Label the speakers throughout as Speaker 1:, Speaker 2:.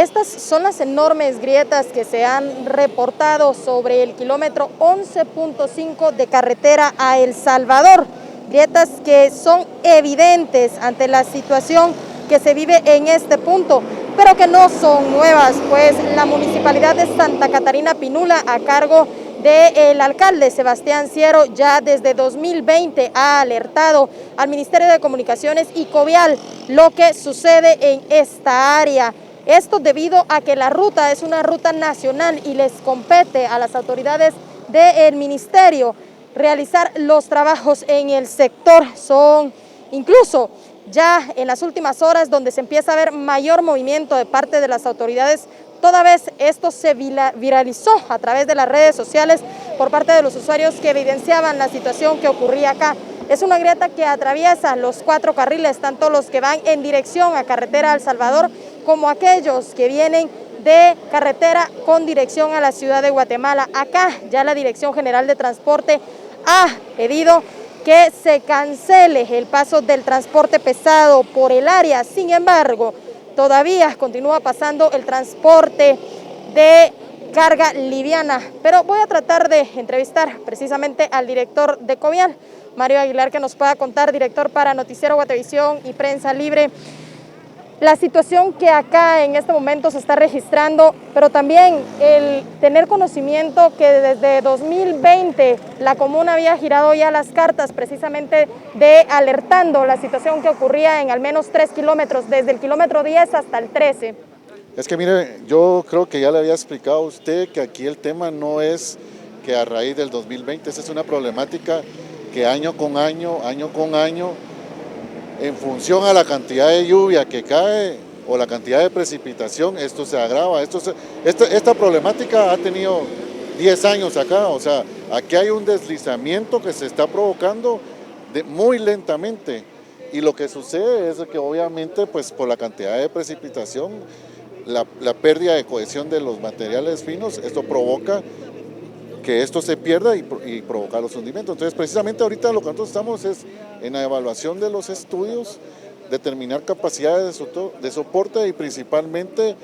Speaker 1: Estas son las enormes grietas que se han reportado sobre el kilómetro 11.5 de carretera a El Salvador. Grietas que son evidentes ante la situación que se vive en este punto, pero que no son nuevas, pues la Municipalidad de Santa Catarina Pinula, a cargo del alcalde Sebastián Ciero, ya desde 2020 ha alertado al Ministerio de Comunicaciones y Covial lo que sucede en esta área. Esto debido a que la ruta es una ruta nacional y les compete a las autoridades del ministerio realizar los trabajos en el sector. Son incluso ya en las últimas horas donde se empieza a ver mayor movimiento de parte de las autoridades, toda vez esto se viralizó a través de las redes sociales por parte de los usuarios que evidenciaban la situación que ocurría acá. Es una grieta que atraviesa los 4 carriles, tanto los que van en dirección a carretera a El Salvador como aquellos que vienen de carretera con dirección a la ciudad de Guatemala. Acá ya la Dirección General de Transporte ha pedido que se cancele el paso del transporte pesado por el área. Sin embargo, todavía continúa pasando el transporte de carga liviana. Pero voy a tratar de entrevistar precisamente al director de Covial, Mario Aguilar, que nos pueda contar, director para Noticiero Guatevisión y Prensa Libre, la situación que acá en este momento se está registrando, pero también el tener conocimiento que desde 2020 la comuna había girado ya las cartas precisamente de alertando la situación que ocurría en al menos 3 kilómetros, desde el kilómetro 10 hasta el 13.
Speaker 2: Es que mire, yo creo que ya le había explicado a usted que aquí el tema no es que a raíz del 2020, esa es una problemática que año con año, en función a la cantidad de lluvia que cae o la cantidad de precipitación, esto se agrava. Esta problemática ha tenido 10 años acá, o sea, aquí hay un deslizamiento que se está provocando muy lentamente. Y lo que sucede es que obviamente pues por la cantidad de precipitación, la pérdida de cohesión de los materiales finos, esto provoca que esto se pierda y provocar los hundimientos. Entonces, precisamente ahorita lo que nosotros estamos es en la evaluación de los estudios, determinar capacidades de soporte y principalmente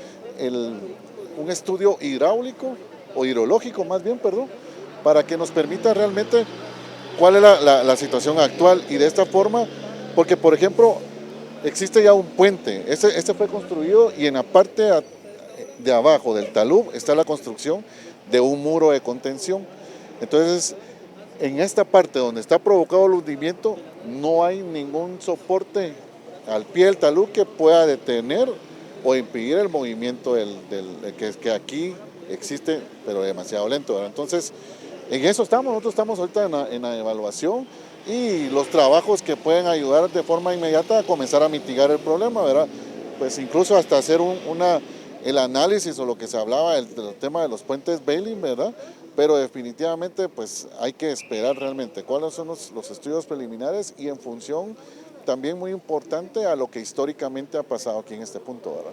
Speaker 2: un estudio hidráulico, o hidrológico más bien, perdón, para que nos permita realmente cuál es la situación actual. Y de esta forma, porque por ejemplo, existe ya un puente, este fue construido y en la parte de abajo del talud está la construcción de un muro de contención. Entonces, en esta parte donde está provocado el hundimiento, no hay ningún soporte al pie del talud que pueda detener o impedir el movimiento que aquí existe, pero demasiado lento, ¿verdad? Entonces, en eso estamos, nosotros estamos ahorita en la evaluación y los trabajos que pueden ayudar de forma inmediata a comenzar a mitigar el problema, ¿verdad? Pues incluso hasta hacer el análisis o lo que se hablaba del tema de los puentes Bailey, ¿verdad? Pero definitivamente pues hay que esperar realmente cuáles son los estudios preliminares y en función también muy importante a lo que históricamente ha pasado aquí en este punto, ¿verdad?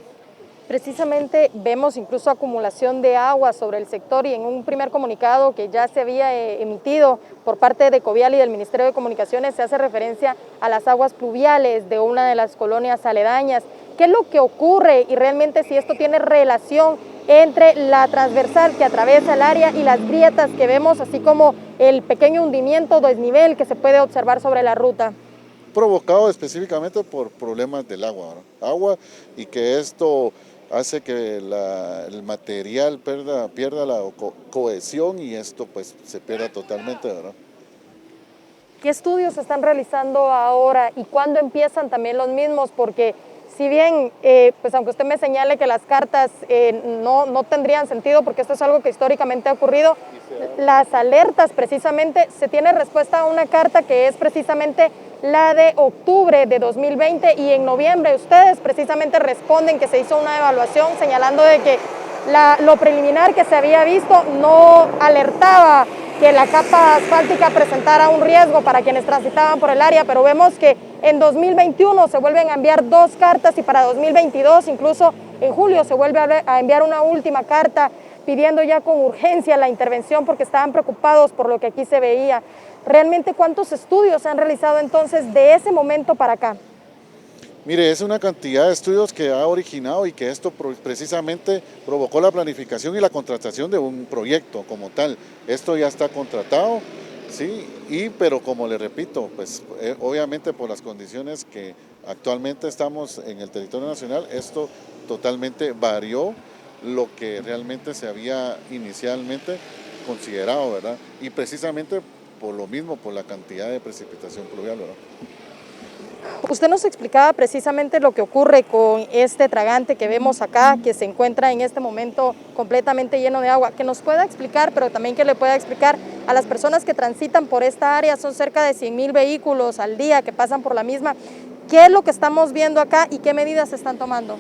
Speaker 1: Precisamente vemos incluso acumulación de agua sobre el sector y en un primer comunicado que ya se había emitido por parte de Covial y del Ministerio de Comunicaciones se hace referencia a las aguas pluviales de una de las colonias aledañas. ¿Qué es lo que ocurre y realmente si esto tiene relación entre la transversal que atraviesa el área y las grietas que vemos, así como el pequeño hundimiento o desnivel que se puede observar sobre la ruta?
Speaker 2: Provocado específicamente por problemas del agua, ¿verdad? Agua y que esto hace que el material pierda la cohesión y esto pues se pierda totalmente, ¿verdad?
Speaker 1: ¿Qué estudios se están realizando ahora y cuándo empiezan también los mismos? Porque si bien, pues aunque usted me señale que las cartas no tendrían sentido porque esto es algo que históricamente ha ocurrido, las alertas precisamente, se tiene respuesta a una carta que es precisamente la de octubre de 2020 y en noviembre ustedes precisamente responden que se hizo una evaluación señalando de que lo preliminar que se había visto no alertaba que la capa asfáltica presentara un riesgo para quienes transitaban por el área, pero vemos que en 2021 se vuelven a enviar 2 cartas y para 2022, incluso en julio, se vuelve a enviar una última carta pidiendo ya con urgencia la intervención porque estaban preocupados por lo que aquí se veía. ¿Realmente cuántos estudios se han realizado entonces de ese momento para acá?
Speaker 2: Mire, es una cantidad de estudios que ha originado y que esto precisamente provocó la planificación y la contratación de un proyecto como tal. Esto ya está contratado, sí, pero como le repito, pues obviamente por las condiciones que actualmente estamos en el territorio nacional, esto totalmente varió lo que realmente se había inicialmente considerado, ¿verdad? Y precisamente por lo mismo, por la cantidad de precipitación pluvial, ¿verdad?
Speaker 1: Usted nos explicaba precisamente lo que ocurre con este tragante que vemos acá, que se encuentra en este momento completamente lleno de agua. Que nos pueda explicar, pero también que le pueda explicar a las personas que transitan por esta área, son cerca de 100,000 vehículos al día que pasan por la misma. ¿Qué es lo que estamos viendo acá y qué medidas se están tomando?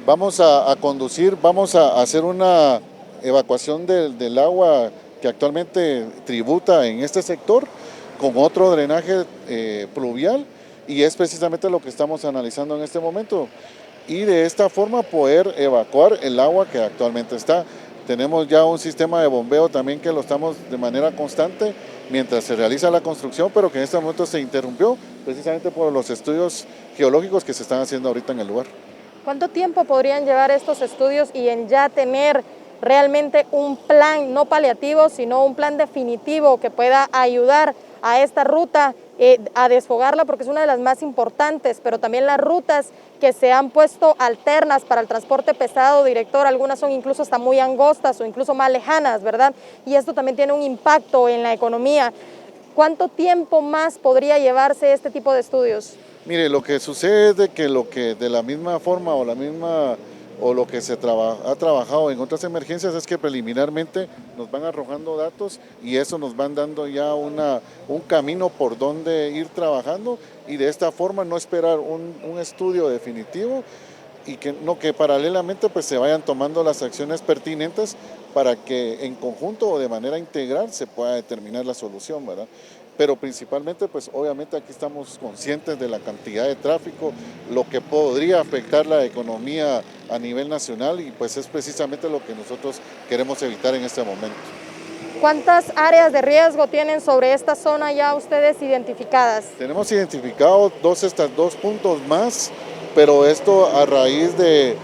Speaker 2: Vamos a conducir, vamos a hacer una evacuación del agua que actualmente tributa en este sector con otro drenaje pluvial, y es precisamente lo que estamos analizando en este momento, y de esta forma poder evacuar el agua que actualmente está. Tenemos ya un sistema de bombeo también que lo estamos de manera constante mientras se realiza la construcción, pero que en este momento se interrumpió precisamente por los estudios geológicos que se están haciendo ahorita en el lugar.
Speaker 1: ¿Cuánto tiempo podrían llevar estos estudios y en ya tener realmente un plan, no paliativo, sino un plan definitivo que pueda ayudar a esta ruta a desfogarla, porque es una de las más importantes, pero también las rutas que se han puesto alternas para el transporte pesado, director, algunas son incluso hasta muy angostas o incluso más lejanas, ¿verdad? Y esto también tiene un impacto en la economía. ¿Cuánto tiempo más podría llevarse este tipo de estudios?
Speaker 2: Mire, lo que sucede es de que de la misma forma o lo que se ha trabajado en otras emergencias es que preliminarmente nos van arrojando datos y eso nos van dando ya un camino por donde ir trabajando, y de esta forma no esperar un estudio definitivo y que paralelamente pues se vayan tomando las acciones pertinentes para que en conjunto o de manera integral se pueda determinar la solución, ¿verdad? Pero principalmente, pues obviamente aquí estamos conscientes de la cantidad de tráfico, lo que podría afectar la economía a nivel nacional, y pues es precisamente lo que nosotros queremos evitar en este momento.
Speaker 1: ¿Cuántas áreas de riesgo tienen sobre esta zona ya ustedes identificadas?
Speaker 2: Tenemos identificado dos puntos más, pero esto a raíz de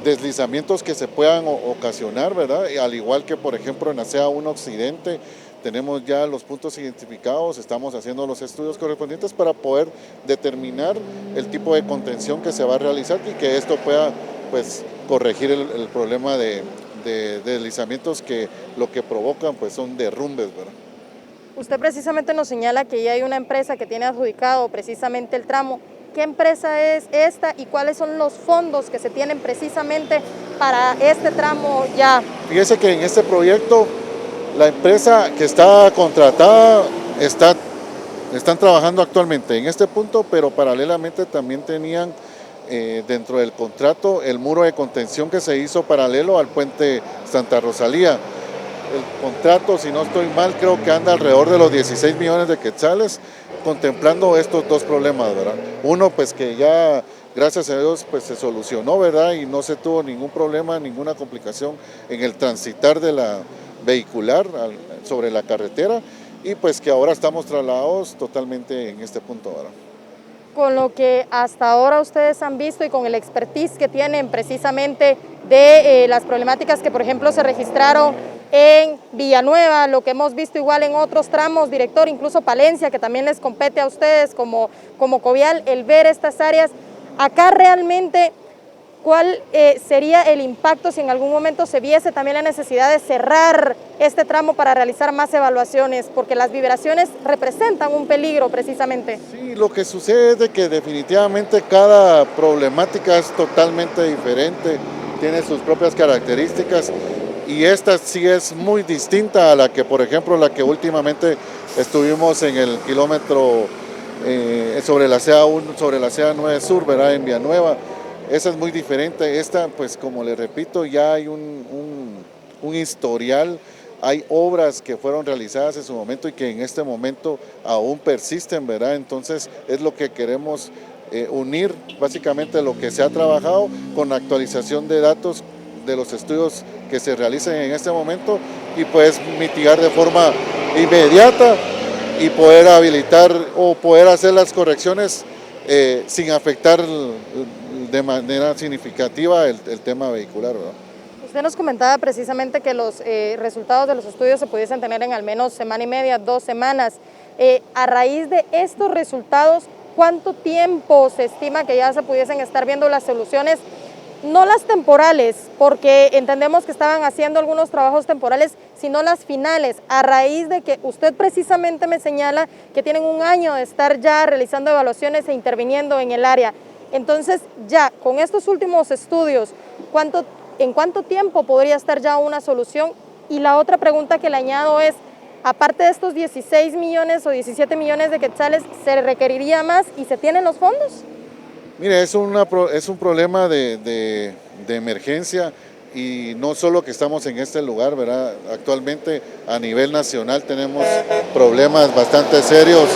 Speaker 2: deslizamientos que se puedan ocasionar, ¿verdad? Al igual que, por ejemplo, en la CEA 1 Occidente, tenemos ya los puntos identificados, estamos haciendo los estudios correspondientes para poder determinar el tipo de contención que se va a realizar y que esto pueda, pues, corregir el problema de deslizamientos que lo que provocan, pues, son derrumbes, ¿verdad?
Speaker 1: Usted precisamente nos señala que ya hay una empresa que tiene adjudicado precisamente el tramo. ¿Qué empresa es esta y cuáles son los fondos que se tienen precisamente para este tramo ya?
Speaker 2: Fíjese que en este proyecto la empresa que está contratada están trabajando actualmente en este punto, pero paralelamente también tenían dentro del contrato el muro de contención que se hizo paralelo al puente Santa Rosalía. El contrato, si no estoy mal, creo que anda alrededor de los 16 millones de quetzales, contemplando estos dos problemas, ¿verdad? Uno, pues que ya, gracias a Dios, pues se solucionó, ¿verdad? Y no se tuvo ningún problema, ninguna complicación en el transitar de la vehicular sobre la carretera, y pues que ahora estamos trasladados totalmente en este punto, ¿verdad?
Speaker 1: Con lo que hasta ahora ustedes han visto y con el expertise que tienen precisamente de las problemáticas que, por ejemplo, se registraron en Villanueva, lo que hemos visto igual en otros tramos, director, incluso Palencia, que también les compete a ustedes como Covial, el ver estas áreas, acá realmente, ¿cuál sería el impacto si en algún momento se viese también la necesidad de cerrar este tramo para realizar más evaluaciones? Porque las vibraciones representan un peligro precisamente.
Speaker 2: Sí, lo que sucede es de que definitivamente cada problemática es totalmente diferente, tiene sus propias características, y esta sí es muy distinta a la que, por ejemplo, la que últimamente estuvimos en el kilómetro sobre la CEA 1, sobre la CEA 9 Sur, ¿verdad? En Villanueva. Esa es muy diferente. Esta, pues como le repito, ya hay un historial, hay obras que fueron realizadas en su momento y que en este momento aún persisten, ¿verdad? Entonces es lo que queremos unir, básicamente lo que se ha trabajado con la actualización de datos de los estudios que se realicen en este momento, y pues mitigar de forma inmediata y poder habilitar o poder hacer las correcciones sin afectar de manera significativa el tema vehicular, ¿verdad?
Speaker 1: Usted nos comentaba precisamente que los resultados de los estudios se pudiesen tener en al menos semana y media, 2 semanas. A raíz de estos resultados, ¿cuánto tiempo se estima que ya se pudiesen estar viendo las soluciones? No las temporales, porque entendemos que estaban haciendo algunos trabajos temporales, sino las finales, a raíz de que usted precisamente me señala que tienen 1 año de estar ya realizando evaluaciones e interviniendo en el área. Entonces, ya con estos últimos estudios, ¿en cuánto tiempo podría estar ya una solución? Y la otra pregunta que le añado es, aparte de estos 16 millones o 17 millones de quetzales, ¿se requeriría más y se tienen los fondos?
Speaker 2: Mire, es un problema de emergencia y no solo que estamos en este lugar, ¿verdad? Actualmente a nivel nacional tenemos problemas bastante serios,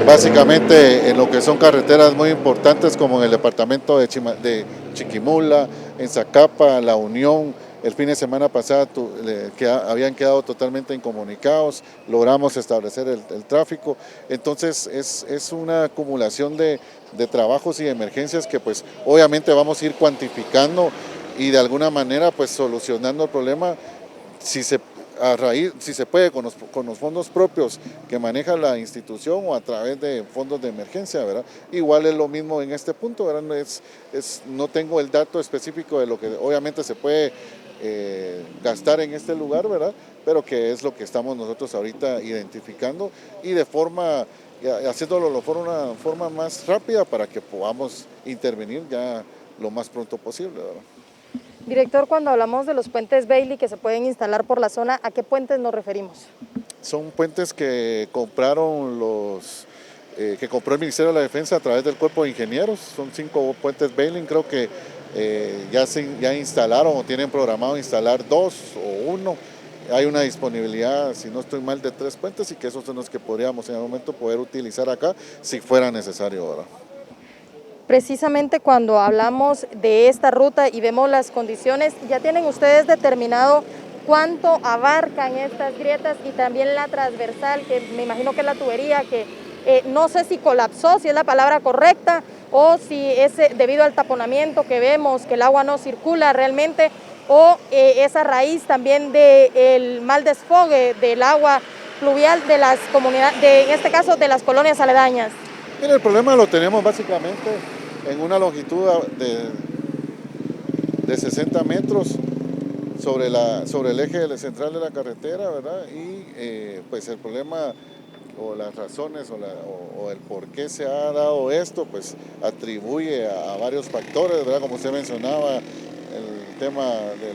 Speaker 2: básicamente en lo que son carreteras muy importantes como en el departamento de Chiquimula, en Zacapa, La Unión. El fin de semana pasado habían quedado totalmente incomunicados, logramos establecer el tráfico, entonces es una acumulación de trabajos y emergencias que pues obviamente vamos a ir cuantificando y de alguna manera pues solucionando el problema si se puede con los fondos propios que maneja la institución o a través de fondos de emergencia, ¿verdad? Igual es lo mismo en este punto, ¿verdad? No tengo el dato específico de lo que obviamente se puede gastar en este lugar, ¿verdad? Pero que es lo que estamos nosotros ahorita identificando y haciéndolo de una forma más rápida para que podamos intervenir ya lo más pronto posible, ¿verdad?
Speaker 1: Director, cuando hablamos de los puentes Bailey que se pueden instalar por la zona, ¿a qué puentes nos referimos?
Speaker 2: Son puentes que que compró el Ministerio de la Defensa a través del Cuerpo de Ingenieros. Son 5 puentes Bailey, creo que ya instalaron o tienen programado instalar 2 o 1. Hay una disponibilidad, si no estoy mal, de 3 puentes y que esos son los que podríamos en el momento poder utilizar acá si fuera necesario ahora.
Speaker 1: Precisamente cuando hablamos de esta ruta y vemos las condiciones, ¿ya tienen ustedes determinado cuánto abarcan estas grietas y también la transversal, que me imagino que es la tubería, que no sé si colapsó, si es la palabra correcta, o si es debido al taponamiento que vemos, que el agua no circula realmente, o esa raíz también del mal desfogue del agua pluvial de las comunidades, en este caso de las colonias aledañas?
Speaker 2: Mira, el problema lo tenemos básicamente en una longitud de 60 metros sobre el eje central de la carretera, ¿verdad? Y pues el problema o las razones o el por qué se ha dado esto, pues atribuye a varios factores, ¿verdad? Como usted mencionaba, el tema de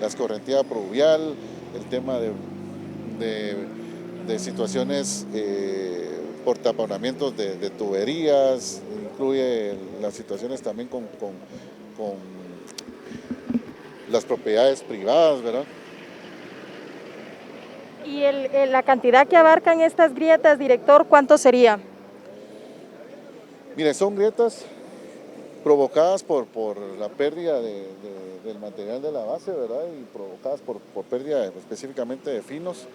Speaker 2: la escorrentía pluvial, el tema de situaciones por taponamientos de tuberías, incluye las situaciones también con las propiedades privadas, ¿verdad?
Speaker 1: ¿Y la cantidad que abarcan estas grietas, director, cuánto sería?
Speaker 2: Mire, son grietas provocadas por la pérdida del material de la base, ¿verdad? Y provocadas por pérdida específicamente de finos.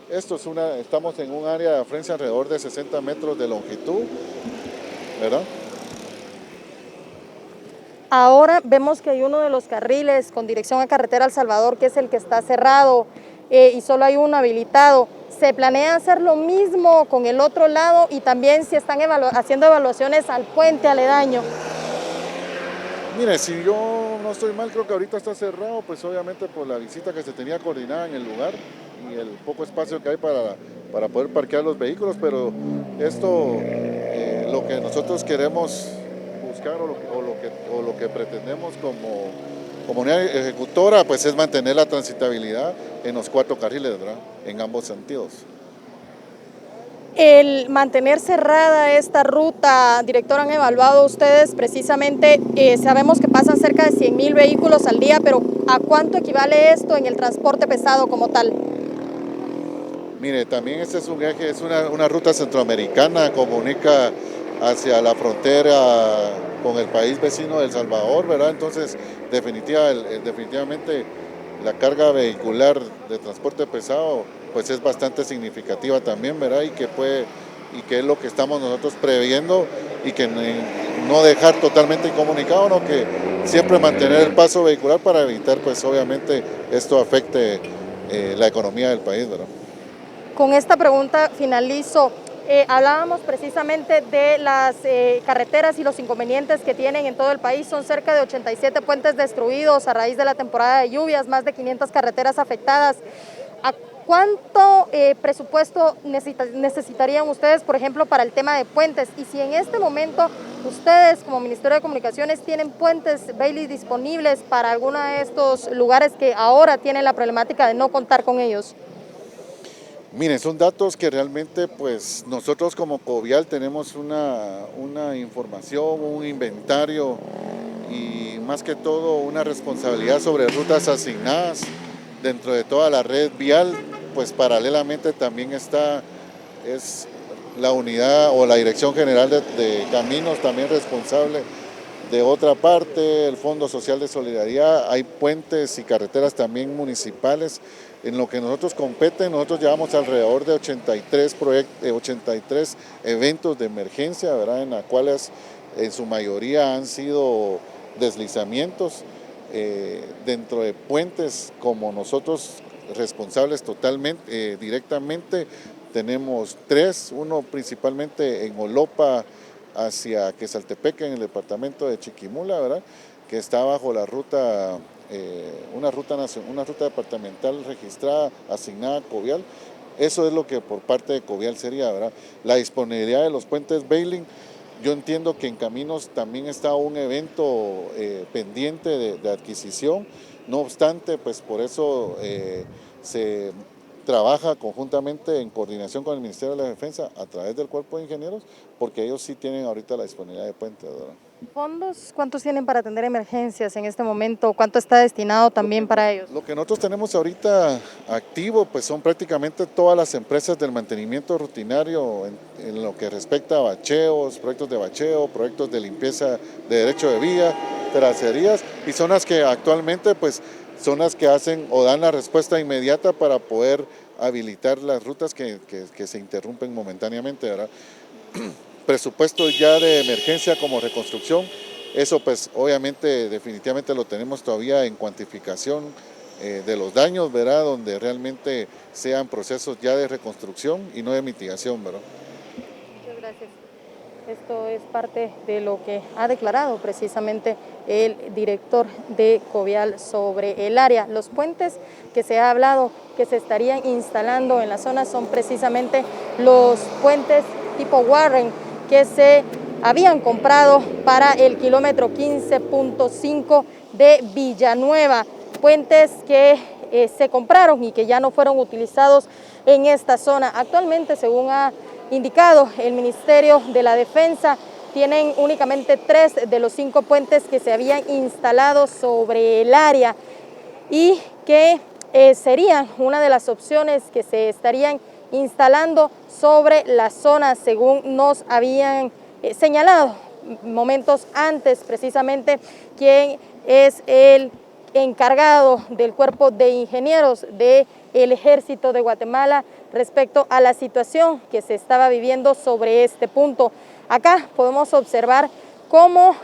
Speaker 2: Estamos en un área de afluencia alrededor de 60 metros de longitud, ¿verdad?
Speaker 1: Ahora vemos que hay uno de los carriles con dirección a Carretera El Salvador, que es el que está cerrado y solo hay uno habilitado. ¿Se planea hacer lo mismo con el otro lado y también si están haciendo evaluaciones al puente aledaño?
Speaker 2: Mire, si yo no estoy mal, creo que ahorita está cerrado, pues obviamente por la visita que se tenía coordinada en el lugar y el poco espacio que hay para poder parquear los vehículos, pero esto, lo que nosotros queremos buscar o lo que pretendemos como comunidad ejecutora, pues es mantener la transitabilidad en los 4 carriles, ¿verdad? En ambos sentidos.
Speaker 1: El mantener cerrada esta ruta, director, han evaluado ustedes precisamente, sabemos que pasan cerca de 100,000 vehículos al día, pero ¿a cuánto equivale esto en el transporte pesado como tal?
Speaker 2: Mire, también este es un eje, es una ruta centroamericana, comunica hacia la frontera con el país vecino de El Salvador, ¿verdad? Entonces, definitivamente la carga vehicular de transporte pesado pues es bastante significativa también, ¿verdad? y que es lo que estamos nosotros previendo y que no dejar totalmente incomunicado, no, que siempre mantener el paso vehicular para evitar pues obviamente esto afecte la economía del país, ¿verdad?
Speaker 1: Con esta pregunta finalizo. Hablábamos precisamente de las carreteras y los inconvenientes que tienen en todo el país. Son cerca de 87 puentes destruidos a raíz de la temporada de lluvias, más de 500 carreteras afectadas. ¿A cuánto presupuesto necesitarían ustedes, por ejemplo, para el tema de puentes? Y si en este momento ustedes, como Ministerio de Comunicaciones, tienen puentes Bailey disponibles para alguno de estos lugares que ahora tienen la problemática de no contar con ellos.
Speaker 2: Miren, son datos que realmente pues nosotros como Covial tenemos una información, un inventario y más que todo una responsabilidad sobre rutas asignadas dentro de toda la red vial. Pues paralelamente también es la unidad o la Dirección General de Caminos también responsable de otra parte, el Fondo Social de Solidaridad. Hay puentes y carreteras también municipales. En lo que nosotros competen, nosotros llevamos alrededor de 83 eventos de emergencia, ¿verdad? En las cuales en su mayoría han sido deslizamientos. Dentro de puentes, como nosotros responsables totalmente, directamente, tenemos 3, uno principalmente en Olopa hacia Quesaltepeque, en el departamento de Chiquimula, ¿verdad? Que está bajo la ruta, una ruta departamental registrada, asignada a Covial. Eso es lo que por parte de Covial sería, ¿verdad? La disponibilidad de los puentes Bailey. Yo entiendo que en Caminos también está un evento pendiente de adquisición. No obstante, pues por eso se trabaja conjuntamente en coordinación con el Ministerio de la Defensa a través del Cuerpo de Ingenieros, porque ellos sí tienen ahorita la disponibilidad de puentes, ¿verdad?
Speaker 1: ¿Fondos cuántos tienen para atender emergencias en este momento? ¿Cuánto está destinado también para ellos?
Speaker 2: Lo que nosotros tenemos ahorita activo pues son prácticamente todas las empresas del mantenimiento rutinario en lo que respecta a bacheos, proyectos de bacheo, proyectos de limpieza de derecho de vía, terracerías, y son las que actualmente pues son las que hacen o dan la respuesta inmediata para poder habilitar las rutas que se interrumpen momentáneamente, ¿verdad? Presupuesto ya de emergencia como reconstrucción, eso pues obviamente definitivamente lo tenemos todavía en cuantificación de los daños, ¿verdad? Donde realmente sean procesos ya de reconstrucción y no de mitigación, ¿verdad?
Speaker 1: Muchas gracias. Esto es parte de lo que ha declarado precisamente el director de Covial sobre el área. Los puentes que se ha hablado que se estarían instalando en la zona son precisamente los puentes tipo Warren que se habían comprado para el kilómetro 15.5 de Villanueva. Puentes que se compraron y que ya no fueron utilizados en esta zona. Actualmente, según ha indicado el Ministerio de la Defensa, tienen únicamente 3 de los 5 puentes que se habían instalado sobre el área y que serían una de las opciones que se estarían instalando sobre la zona, según nos habían señalado momentos antes, precisamente quien es el encargado del Cuerpo de Ingenieros del Ejército de Guatemala respecto a la situación que se estaba viviendo sobre este punto. Acá podemos observar cómo,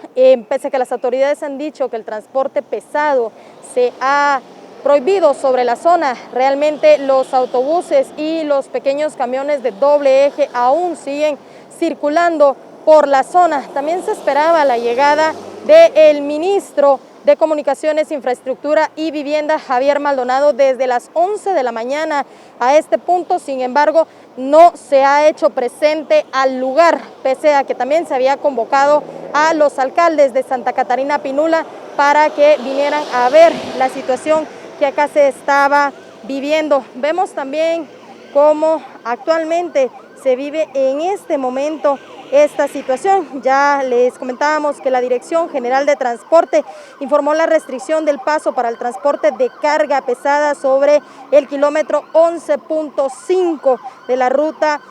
Speaker 1: pese a que las autoridades han dicho que el transporte pesado se ha prohibido sobre la zona, realmente los autobuses y los pequeños camiones de doble eje aún siguen circulando por la zona. También se esperaba la llegada del ministro de Comunicaciones, Infraestructura y Vivienda, Javier Maldonado, desde las 11 de la mañana a este punto. Sin embargo, no se ha hecho presente al lugar, pese a que también se había convocado a los alcaldes de Santa Catarina Pinula para que vinieran a ver la situación que acá se estaba viviendo. Vemos también cómo actualmente se vive en este momento esta situación. Ya les comentábamos que la Dirección General de Transporte informó la restricción del paso para el transporte de carga pesada sobre el kilómetro 11.5 de la ruta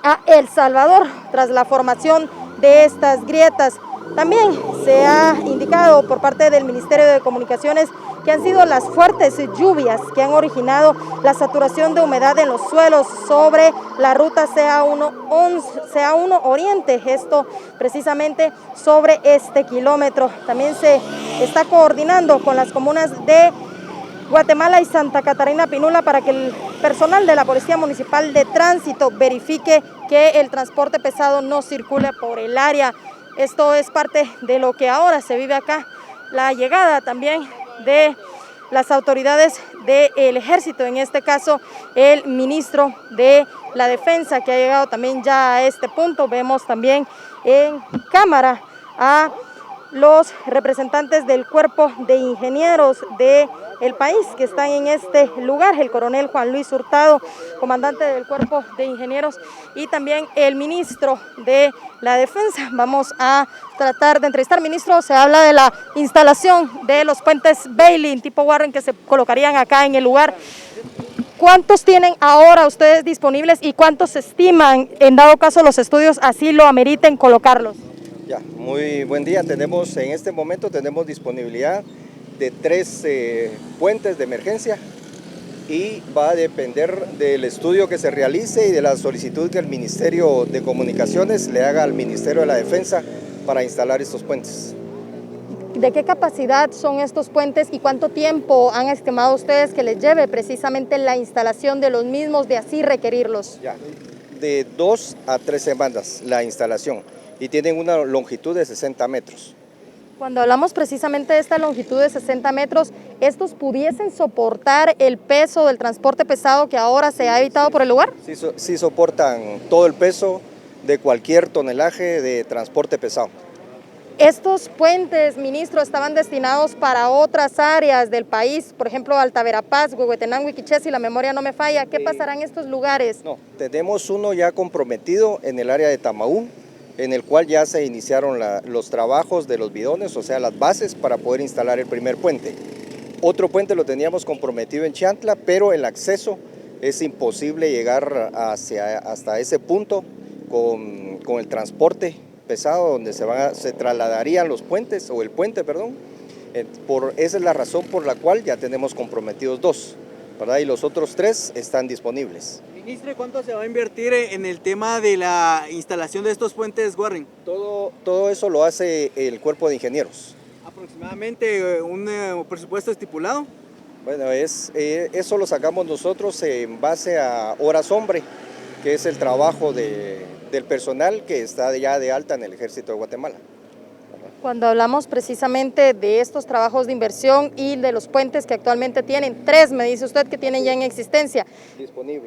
Speaker 1: a El Salvador, tras la formación de estas grietas. También se ha indicado por parte del Ministerio de Comunicaciones que han sido las fuertes lluvias que han originado la saturación de humedad en los suelos sobre la ruta CA1 Oriente, esto precisamente sobre este kilómetro. También se está coordinando con las comunas de Guatemala y Santa Catarina Pinula para que el personal de la Policía Municipal de Tránsito verifique que el transporte pesado no circule por el área. Esto es parte de lo que ahora se vive acá, la llegada también de las autoridades del Ejército, en este caso el ministro de la Defensa, que ha llegado también ya a este punto. Vemos también en cámara a los representantes del Cuerpo de Ingenieros del país que están en este lugar, el coronel Juan Luis Hurtado, comandante del Cuerpo de Ingenieros, y también el ministro de la Defensa. Vamos a tratar de entrevistar. Ministro, se habla de la instalación de los puentes Bailey tipo Warren que se colocarían acá en el lugar. ¿Cuántos tienen ahora ustedes disponibles y cuántos estiman, en dado caso los estudios así lo ameriten, colocarlos?
Speaker 3: Ya, muy buen día. En este momento tenemos disponibilidad de 3 puentes de emergencia y va a depender del estudio que se realice y de la solicitud que el Ministerio de Comunicaciones le haga al Ministerio de la Defensa para instalar estos puentes.
Speaker 1: ¿De qué capacidad son estos puentes y cuánto tiempo han estimado ustedes que les lleve precisamente la instalación de los mismos, de así requerirlos?
Speaker 3: Ya, de 2 a 3 semanas la instalación y tienen una longitud de 60 metros.
Speaker 1: Cuando hablamos precisamente de esta longitud de 60 metros, ¿estos pudiesen soportar el peso del transporte pesado que ahora se ha evitado por el lugar?
Speaker 3: Sí soportan todo el peso de cualquier tonelaje de transporte pesado.
Speaker 1: Estos puentes, ministro, estaban destinados para otras áreas del país, por ejemplo, Alta Verapaz, Huehuetenango y Quiché, si la memoria no me falla. ¿Qué pasará en estos lugares?
Speaker 3: No, tenemos uno ya comprometido en el área de Tamaú, en el cual ya se iniciaron los trabajos de los bidones, o sea, las bases para poder instalar el primer puente. Otro puente lo teníamos comprometido en Chantla, pero el acceso es imposible llegar hasta ese punto con el transporte pesado, donde se trasladarían los puentes, o el puente, perdón. Esa es la razón por la cual ya tenemos comprometidos 2, ¿verdad? Y los otros 3 están disponibles.
Speaker 4: Ministro, ¿cuánto se va a invertir en el tema de la instalación de estos puentes Warren?
Speaker 3: Todo eso lo hace el Cuerpo de Ingenieros.
Speaker 4: ¿Aproximadamente un presupuesto estipulado?
Speaker 3: Bueno, eso lo sacamos nosotros en base a horas hombre, que es el trabajo del personal que está ya de alta en el Ejército de Guatemala.
Speaker 1: Cuando hablamos precisamente de estos trabajos de inversión y de los puentes que actualmente tienen, 3, me dice usted que tienen ya en existencia.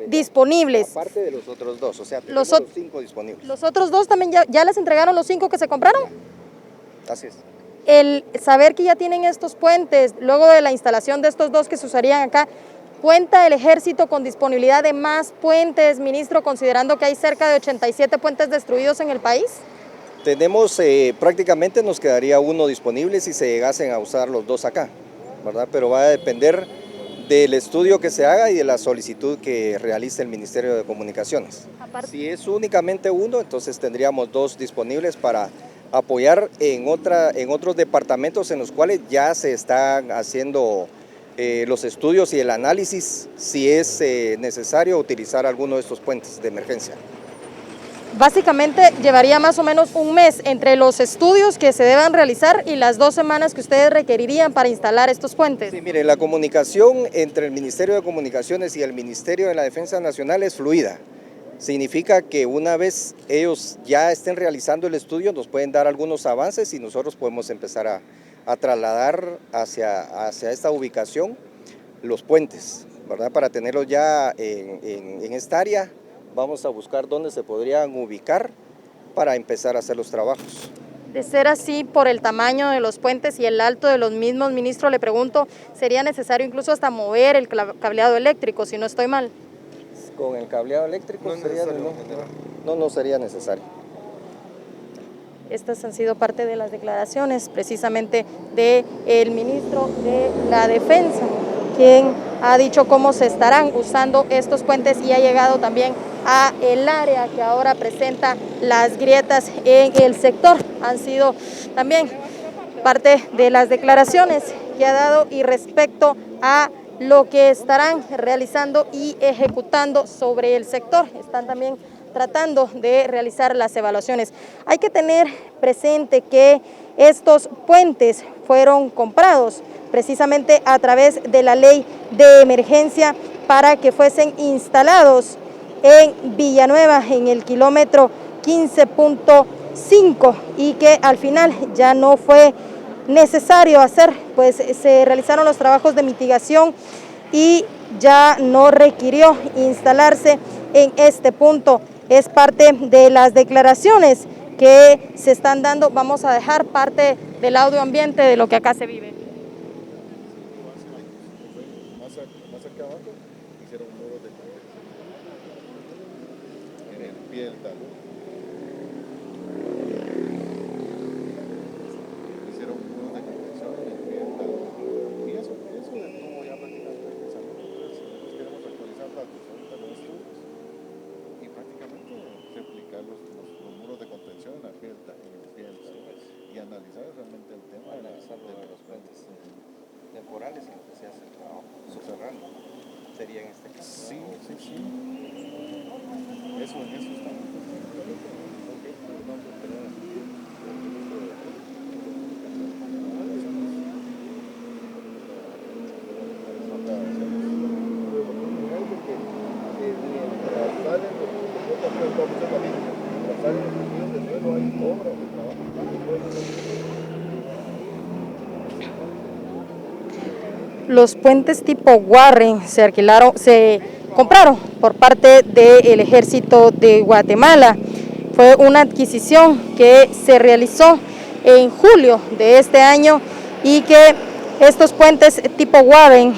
Speaker 1: Disponibles.
Speaker 3: Aparte de los otros 2, o sea, tenemos los 5 disponibles.
Speaker 1: ¿Los otros 2 también ya les entregaron los 5 que se compraron?
Speaker 3: Así es.
Speaker 1: El saber que ya tienen estos puentes, luego de la instalación de estos 2 que se usarían acá, ¿cuenta el Ejército con disponibilidad de más puentes, ministro, considerando que hay cerca de 87 puentes destruidos en el país?
Speaker 3: Tenemos, prácticamente nos quedaría 1 disponible si se llegasen a usar los 2 acá, ¿verdad? Pero va a depender del estudio que se haga y de la solicitud que realice el Ministerio de Comunicaciones. Si es únicamente 1, entonces tendríamos 2 disponibles para apoyar en otros departamentos en los cuales ya se están haciendo los estudios y el análisis si es necesario utilizar alguno de estos puentes de emergencia.
Speaker 1: Básicamente llevaría más o menos un mes entre los estudios que se deban realizar y las 2 semanas que ustedes requerirían para instalar estos puentes.
Speaker 3: Sí, mire, la comunicación entre el Ministerio de Comunicaciones y el Ministerio de la Defensa Nacional es fluida. Significa que una vez ellos ya estén realizando el estudio nos pueden dar algunos avances y nosotros podemos empezar a trasladar hacia esta ubicación los puentes, ¿verdad? Para tenerlos ya en esta área. Vamos a buscar dónde se podrían ubicar para empezar a hacer los trabajos.
Speaker 1: De ser así, por el tamaño de los puentes y el alto de los mismos, ministro, le pregunto, ¿sería necesario incluso hasta mover el cableado eléctrico, si no estoy mal?
Speaker 3: Con el cableado eléctrico no sería necesario.
Speaker 1: Estas han sido parte de las declaraciones precisamente del ministro de la Defensa, quien ha dicho cómo se estarán usando estos puentes y ha llegado también a el área que ahora presenta las grietas en el sector. Han sido también parte de las declaraciones que ha dado y respecto a lo que estarán realizando y ejecutando sobre el sector. Están también tratando de realizar las evaluaciones. Hay que tener presente que estos puentes fueron comprados precisamente a través de la ley de emergencia para que fuesen instalados en Villanueva en el kilómetro 15.5 y que al final ya no fue necesario hacer, pues se realizaron los trabajos de mitigación y ya no requirió instalarse en este punto. Es parte de las declaraciones que se están dando. Vamos a dejar parte del audio ambiente de lo que acá se vive.
Speaker 2: Más acá abajo hicieron muros de contención en el pie del talud. Hicieron muros de contención en el pie del talud. Y eso detuvo ya prácticamente el pensamiento. Nosotros queremos actualizar datos ahorita los estudios y prácticamente replicar los muros de contención en el pie del talud y analizar realmente el tema de los puentes
Speaker 3: temporales en los que se hace el trabajo subterráneo. Sería en este caso.
Speaker 2: Sí. Eso está.
Speaker 1: Los puentes tipo Warren se compraron por parte del Ejército de Guatemala. Fue una adquisición que se realizó en julio de este año y que estos puentes tipo Warren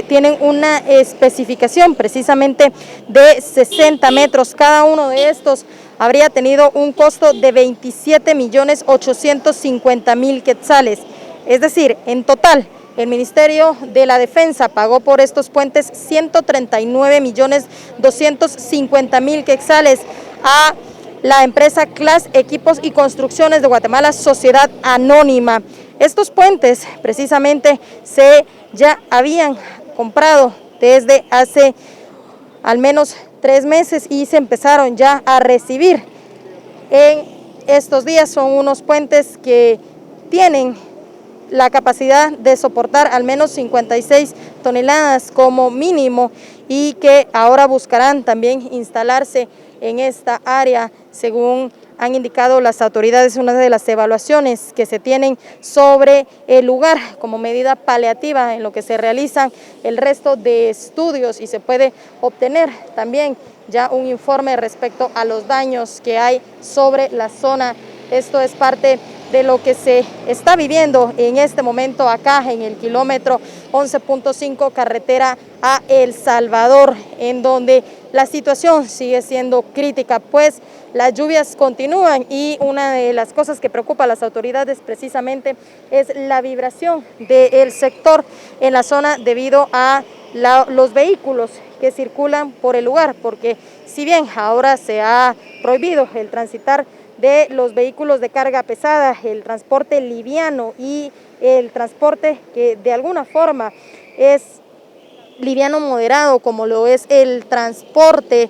Speaker 1: tienen una especificación precisamente de 60 metros. Cada uno de estos habría tenido un costo de 27.850.000 quetzales. Es decir, en total, el Ministerio de la Defensa pagó por estos puentes 139.250.000 quetzales a la empresa CLAS Equipos y Construcciones de Guatemala, Sociedad Anónima. Estos puentes precisamente ya habían comprado desde hace al menos 3 meses y se empezaron ya a recibir en estos días. Son unos puentes que tienen la capacidad de soportar al menos 56 toneladas como mínimo y que ahora buscarán también instalarse en esta área, según han indicado las autoridades. Una de las evaluaciones que se tienen sobre el lugar como medida paliativa en lo que se realizan el resto de estudios y se puede obtener también ya un informe respecto a los daños que hay sobre la zona. Esto es parte de lo que se está viviendo en este momento acá en el kilómetro 11.5 carretera a El Salvador, en donde la situación sigue siendo crítica, pues las lluvias continúan y una de las cosas que preocupa a las autoridades precisamente es la vibración del sector en la zona debido a los vehículos que circulan por el lugar, porque si bien ahora se ha prohibido el transitar de los vehículos de carga pesada, el transporte liviano y el transporte que de alguna forma es liviano moderado, como lo es el transporte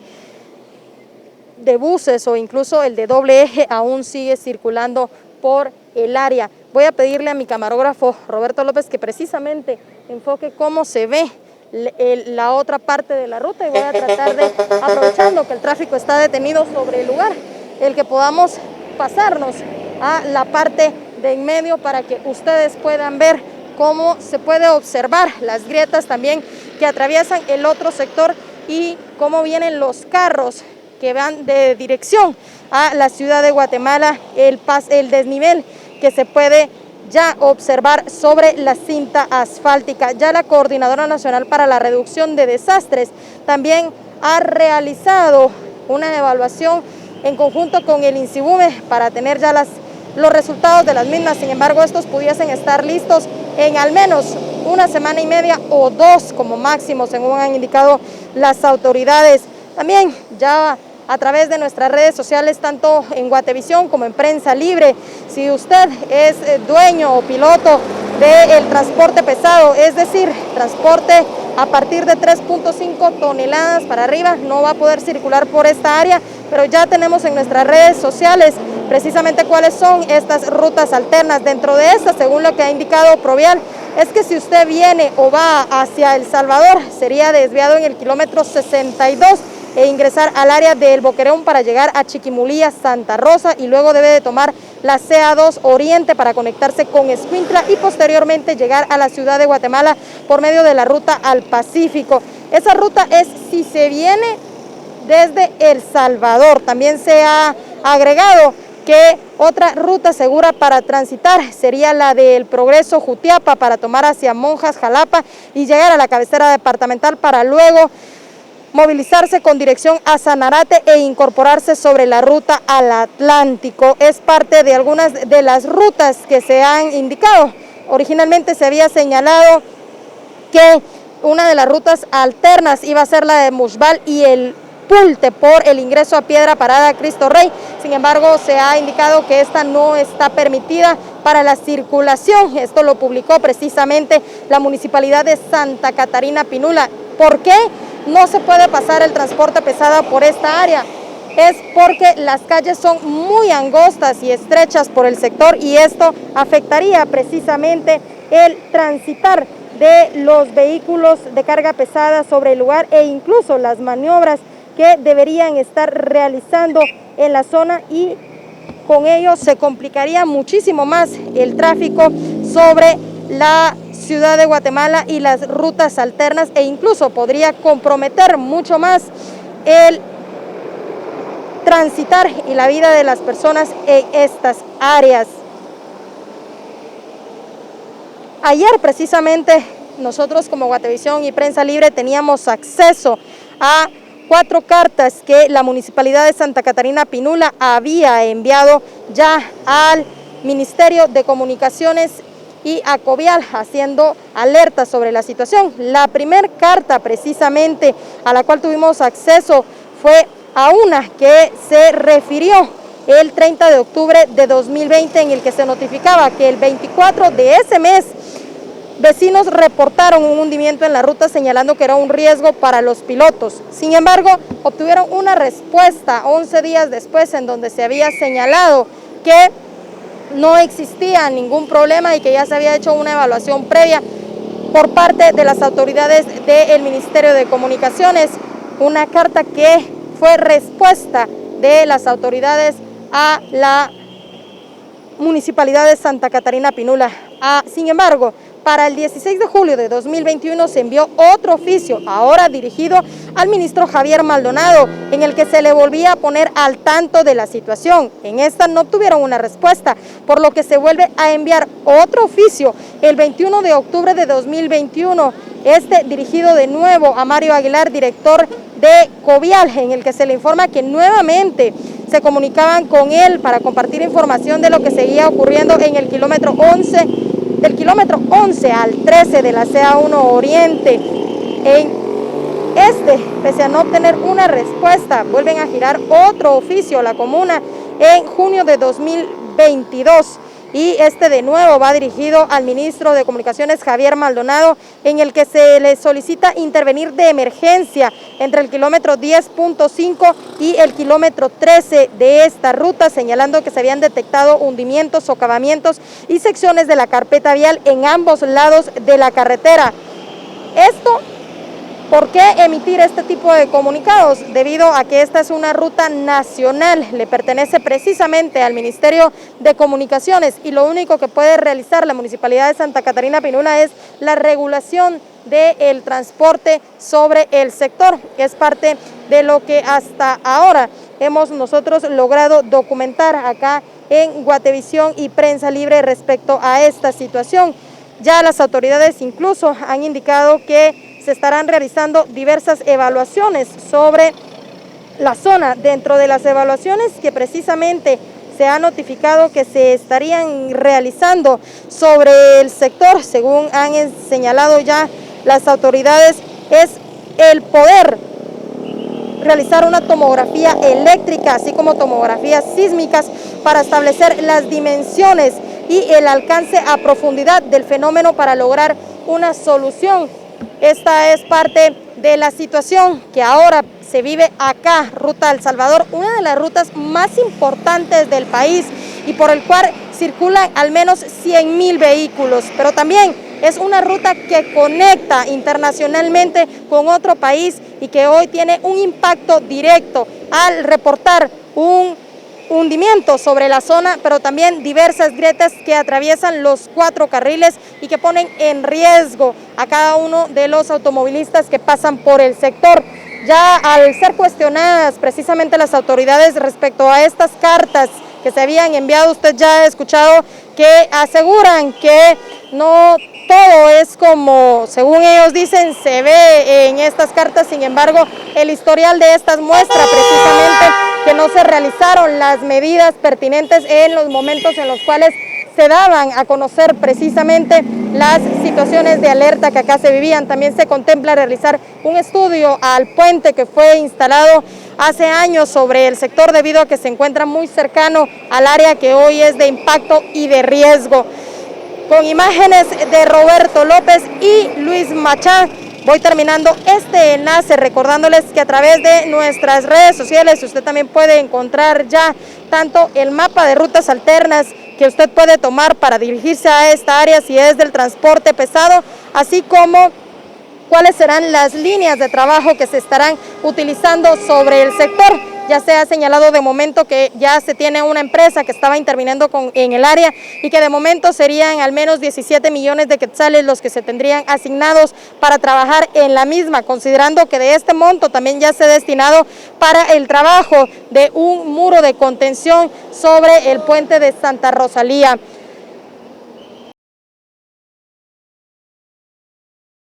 Speaker 1: de buses o incluso el de doble eje, aún sigue circulando por el área. Voy a pedirle a mi camarógrafo Roberto López que precisamente enfoque cómo se ve la otra parte de la ruta y voy a tratar de, aprovechando que el tráfico está detenido sobre el lugar, el que podamos pasarnos a la parte de en medio para que ustedes puedan ver cómo se puede observar las grietas también que atraviesan el otro sector y cómo vienen los carros que van de dirección a la ciudad de Guatemala, el desnivel que se puede ya observar sobre la cinta asfáltica. Ya la Coordinadora Nacional para la Reducción de Desastres también ha realizado una evaluación en conjunto con el INSIBUME para tener ya los resultados de las mismas. Sin embargo, estos pudiesen estar listos en al menos 1 semana y media o 2 como máximo, según han indicado las autoridades. También ya a través de nuestras redes sociales, tanto en Guatevisión como en Prensa Libre, si usted es dueño o piloto del transporte pesado, es decir, transporte a partir de 3.5 toneladas para arriba, no va a poder circular por esta área, pero ya tenemos en nuestras redes sociales precisamente cuáles son estas rutas alternas. Dentro de estas, según lo que ha indicado Provial, es que si usted viene o va hacia El Salvador, sería desviado en el kilómetro 62 e ingresar al área del Boquerón para llegar a Chiquimulía, Santa Rosa, y luego debe de tomar la CA2 Oriente para conectarse con Escuintla y posteriormente llegar a la ciudad de Guatemala por medio de la ruta al Pacífico. Esa ruta es si se viene desde El Salvador. También se ha agregado que otra ruta segura para transitar sería la del Progreso Jutiapa para tomar hacia Monjas, Jalapa y llegar a la cabecera departamental para luego movilizarse con dirección a Sanarate e incorporarse sobre la ruta al Atlántico. Es parte de algunas de las rutas que se han indicado. Originalmente se había señalado que una de las rutas alternas iba a ser la de Mushbal y el Pulte por el ingreso a Piedra Parada Cristo Rey. Sin embargo, se ha indicado que esta no está permitida para la circulación. Esto lo publicó precisamente la Municipalidad de Santa Catarina Pinula. ¿Por qué no se puede pasar el transporte pesado por esta área? Es porque las calles son muy angostas y estrechas por el sector y esto afectaría precisamente el transitar de los vehículos de carga pesada sobre el lugar e incluso las maniobras que deberían estar realizando en la zona, y con ello se complicaría muchísimo más el tráfico sobre la ciudad de Guatemala y las rutas alternas, e incluso podría comprometer mucho más el transitar y la vida de las personas en estas áreas. Ayer precisamente nosotros como Guatevisión y Prensa Libre teníamos acceso a 4 cartas que la Municipalidad de Santa Catarina Pinula había enviado ya al Ministerio de Comunicaciones y a Covial, haciendo alerta sobre la situación. La primera carta precisamente a la cual tuvimos acceso fue a una que se refirió el 30 de octubre de 2020, en el que se notificaba que el 24 de ese mes vecinos reportaron un hundimiento en la ruta, señalando que era un riesgo para los pilotos. Sin embargo, obtuvieron una respuesta 11 días después, en donde se había señalado que no existía ningún problema y que ya se había hecho una evaluación previa por parte de las autoridades del Ministerio de Comunicaciones. Una carta que fue respuesta de las autoridades a la Municipalidad de Santa Catarina Pinula. Sin embargo, para el 16 de julio de 2021 se envió otro oficio, ahora dirigido al ministro Javier Maldonado, en el que se le volvía a poner al tanto de la situación. En esta no obtuvieron una respuesta, por lo que se vuelve a enviar otro oficio el 21 de octubre de 2021, dirigido de nuevo a Mario Aguilar, director de Covial, en el que se le informa que nuevamente se comunicaban con él para compartir información de lo que seguía ocurriendo en el kilómetro 11, del kilómetro 11 al 13 de la CA1 Oriente. Pese a no obtener una respuesta, vuelven a girar otro oficio a la comuna en junio de 2022. Y de nuevo va dirigido al ministro de Comunicaciones Javier Maldonado, en el que se le solicita intervenir de emergencia entre el kilómetro 10.5 y el kilómetro 13 de esta ruta, señalando que se habían detectado hundimientos, socavamientos y secciones de la carpeta vial en ambos lados de la carretera. ¿Por qué emitir este tipo de comunicados? Debido a que esta es una ruta nacional, le pertenece precisamente al Ministerio de Comunicaciones, y lo único que puede realizar la Municipalidad de Santa Catarina Pinula es la regulación del transporte sobre el sector, que es parte de lo que hasta ahora hemos nosotros logrado documentar acá en Guatevisión y Prensa Libre respecto a esta situación. Ya las autoridades incluso han indicado que se estarán realizando diversas evaluaciones sobre la zona. Dentro de las evaluaciones que precisamente se ha notificado que se estarían realizando sobre el sector, según han señalado ya las autoridades, es el poder realizar una tomografía eléctrica, así como tomografías sísmicas, para establecer las dimensiones y el alcance a profundidad del fenómeno para lograr una solución. Esta es parte de la situación que ahora se vive acá, Ruta El Salvador, una de las rutas más importantes del país y por el cual circulan al menos 100,000 vehículos, pero también es una ruta que conecta internacionalmente con otro país y que hoy tiene un impacto directo al reportar un hundimiento sobre la zona, pero también diversas grietas que atraviesan los 4 carriles y que ponen en riesgo a cada uno de los automovilistas que pasan por el sector. Ya al ser cuestionadas precisamente las autoridades respecto a estas cartas que se habían enviado, usted ya ha escuchado que aseguran que no todo es como, según ellos dicen, se ve en estas cartas. Sin embargo, el historial de estas muestra precisamente que no se realizaron las medidas pertinentes en los momentos en los cuales se daban a conocer precisamente las situaciones de alerta que acá se vivían. También se contempla realizar un estudio al puente que fue instalado hace años sobre el sector debido a que se encuentra muy cercano al área que hoy es de impacto y de riesgo. Con imágenes de Roberto López y Luis Machá, voy terminando este enlace recordándoles que a través de nuestras redes sociales usted también puede encontrar ya tanto el mapa de rutas alternas que usted puede tomar para dirigirse a esta área si es del transporte pesado, así como cuáles serán las líneas de trabajo que se estarán utilizando sobre el sector. Ya se ha señalado de momento que ya se tiene una empresa que estaba interviniendo en el área y que de momento serían al menos 17 millones de quetzales los que se tendrían asignados para trabajar en la misma, considerando que de este monto también ya se ha destinado para el trabajo de un muro de contención sobre el puente de Santa Rosalía.